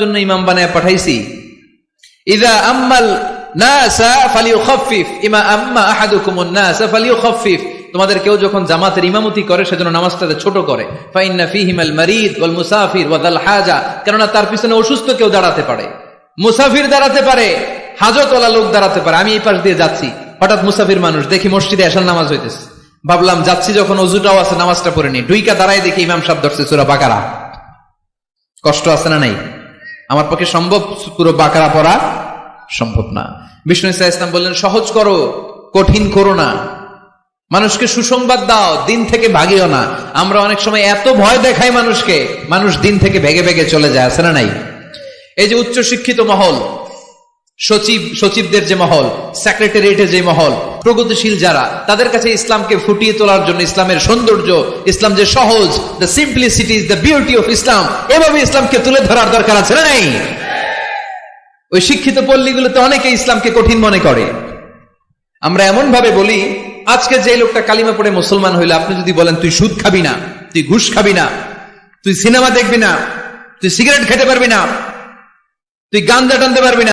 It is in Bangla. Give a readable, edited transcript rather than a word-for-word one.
জন্য ইমাম বানায় পাঠাইছি। ইযা আম্মাল নাসা ফালিয়ুখাফফিফ ইমা আম্মা আহাদুকুমুন নাসা ফালিয়ুখাফফিফ, তোমাদের কেউ যখন জামাতের ইমামতি করে সেজন্য নামাজটাকে ছোট করে। ফাইন্না ফীহিমাল মারিদ ওয়াল মুসাফির ওয়া যাল হাজা, কেননা তার পিছনে অসুস্থ কেউ দাঁড়াতে পারে, মুসাফির দাঁড়াতে পারে, হাজতওয়ালা লোক দাঁড়াতে পারে। আমি এই পাশ দিয়ে যাচ্ছি, হঠাৎ মুসাফির মানুষ দেখি মসজিদে এশার নামাজ হইতেছে, ভাবলাম যাচ্ছি যখন ওযুটাও আছে নামাজটা পড়ে নি, ডুইকা দাঁড়ায় দেখি ইমাম সাহেব ধরছে সূরা বাকারা। কষ্ট আছে না নাই? আমার পক্ষে সম্ভব পুরো বাকারা পড়া সম্ভব না। বিষ্ণু ইসা ইসলাম বললেন সহজ করো, কঠিন করো না, মানুষকে সুসংবাদ দাও, দিন থেকে ভাগিও না। আমরা অনেক সময় এত ভয় দেখাই মানুষকে, মানুষ দিন থেকে ভেগে ভেগে চলে যায়, আছে না নাই? এই যে উচ্চ শিক্ষিত মহল, সচিবদের যে মহল, সেক্রেটারিয়েটের যে মহল, প্রগতিশীল যারা, তাদের কাছে ইসলামকে ফুটিয়ে তোলার জন্য ইসলামের সৌন্দর্য, ইসলাম যে সহজ, the simplicity is the beauty of Islam, এভাবে ইসলামকে তুলে ধরার দরকার আছে না নাই? ওই শিক্ষিত পল্লীগুলোতে অনেকে ইসলামকে কঠিন মনে করে। আমরা এমন ভাবে বলি, আজকে যে লোকটা কালিমা পড়ে মুসলমান হইলো, আপনি যদি বলেন তুই সুদ খাবি না, তুই ঘুষ খাবি না, তুই সিনেমা দেখবি না, তুই সিগারেট খেতে পারবি না, তুই গাঞ্জা টানতে পারবি না,